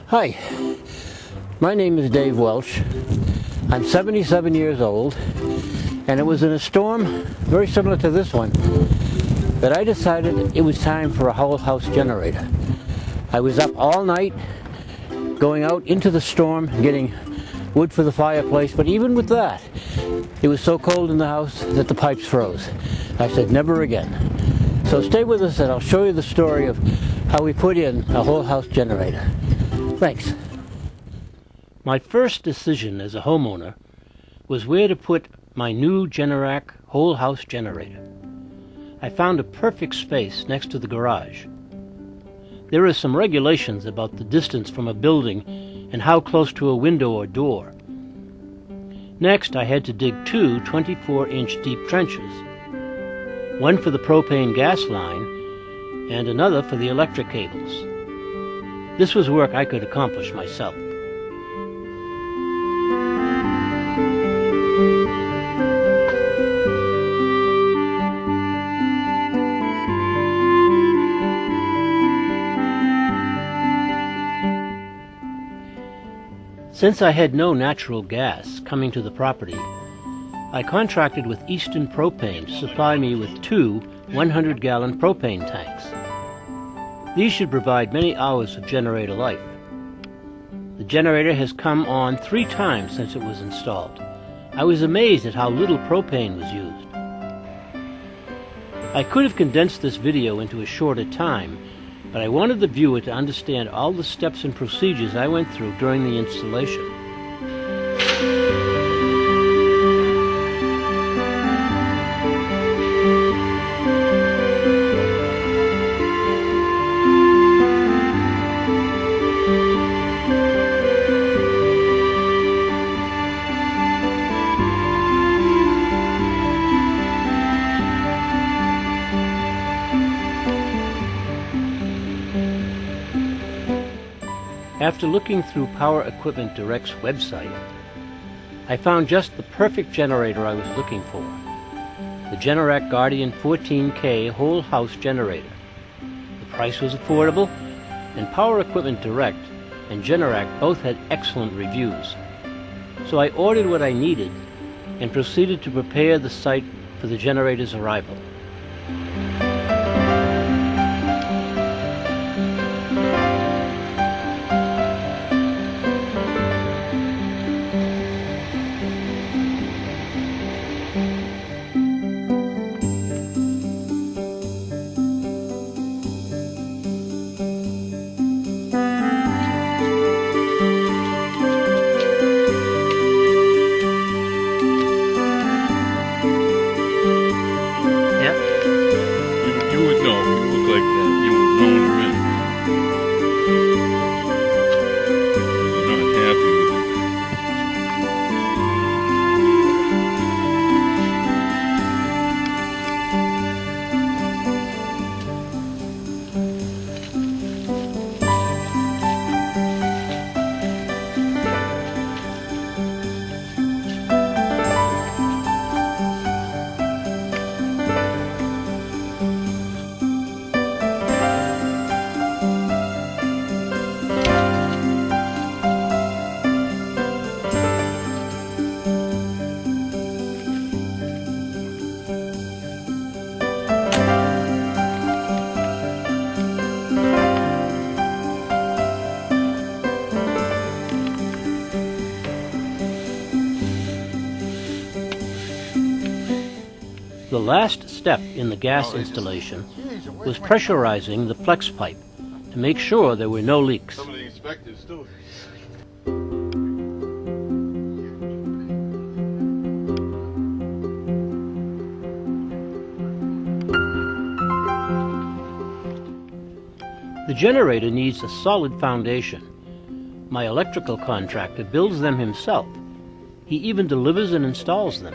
Hi, my name is Dave Welch. I'm 77 years old, and it was in a storm very similar to this one that I decided it was time for a whole house generator. I was up all night going out into the storm getting wood for the fireplace, but even with that it was so cold in the house that the pipes froze. I said never again. So stay with us and I'll show you the story of how we put in a whole house generator. Thanks. My first decision as a homeowner was where to put my new Generac whole house generator. I found a perfect space next to the garage. There are some regulations about the distance from a building and how close to a window or door. Next, I had to dig two 24-inch deep trenches, one for the propane gas line and another for the electric cables. This was work I could accomplish myself. Since I had no natural gas coming to the property, I contracted with Eastern Propane to supply me with two 100-gallon propane tanks. These should provide many hours of generator life. The generator has come on 3 times since it was installed. I was amazed at how little propane was used. I could have condensed this video into a shorter time, but I wanted the viewer to understand all the steps and procedures I went through during the installation. After looking through Power Equipment Direct's website, I found just the perfect generator I was looking for, the Generac Guardian 14K whole house generator. The price was affordable, and Power Equipment Direct and Generac both had excellent reviews. So I ordered what I needed and proceeded to prepare the site for the generator's arrival. The last step in the gas installation was pressurizing the flex pipe to make sure there were no leaks. Some of the inspectors still. The generator needs a solid foundation. My electrical contractor builds them himself. He even delivers and installs them.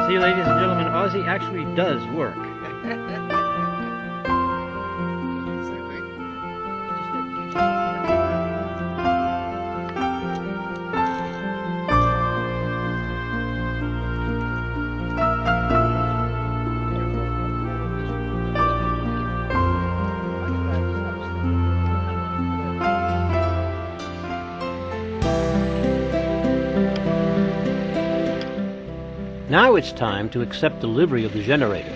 See, ladies and gentlemen, Ozzy actually does work. Now it's time to accept delivery of the generator.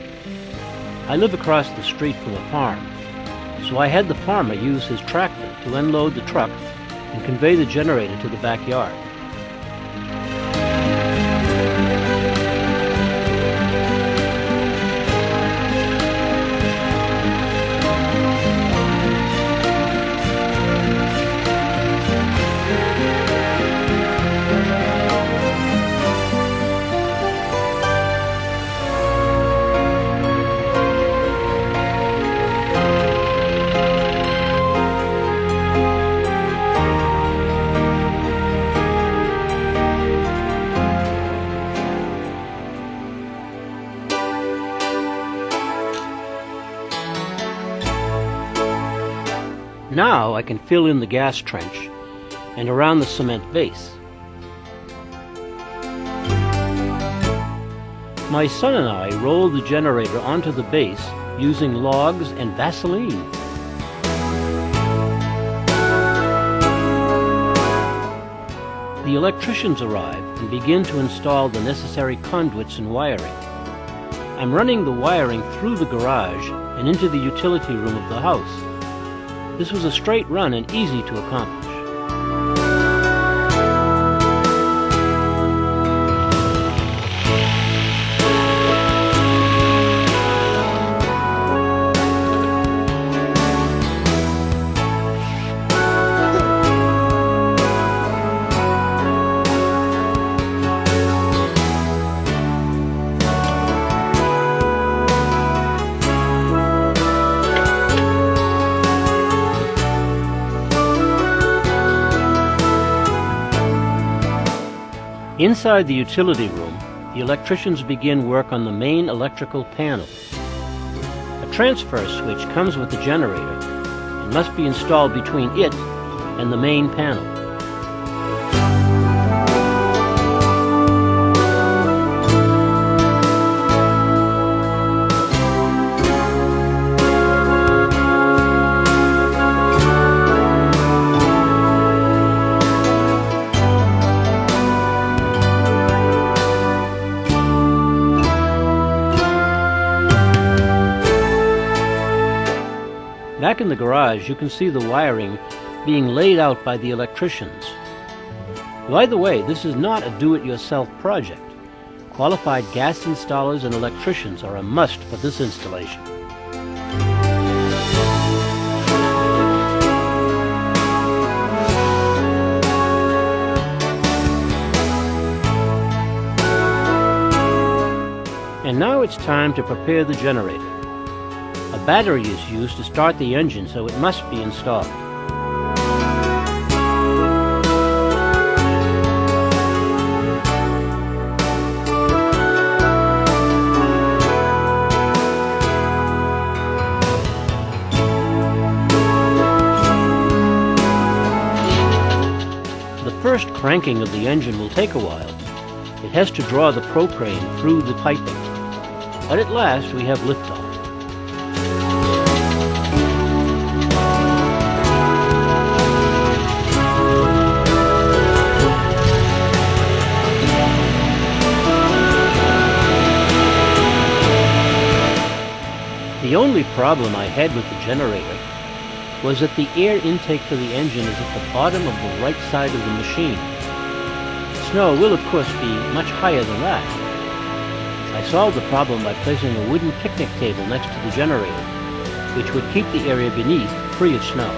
I live across the street from a farm, so I had the farmer use his tractor to unload the truck and convey the generator to the backyard. Now I can fill in the gas trench and around the cement base. My son and I rolled the generator onto the base using logs and Vaseline. The electricians arrive and begin to install the necessary conduits and wiring. I'm running the wiring through the garage and into the utility room of the house. This was a straight run and easy to accomplish. Inside the utility room, the electricians begin work on the main electrical panel. A transfer switch comes with the generator and must be installed between it and the main panel. Back in the garage, you can see the wiring being laid out by the electricians. By the way, this is not a do-it-yourself project. Qualified gas installers and electricians are a must for this installation. And now it's time to prepare the generator. A battery is used to start the engine, so it must be installed. The first cranking of the engine will take a while. It has to draw the propane through the piping. But at last we have liftoff. The only problem I had with the generator was that the air intake for the engine is at the bottom of the right side of the machine. Snow will of course be much higher than that. I solved the problem by placing a wooden picnic table next to the generator, which would keep the area beneath free of snow.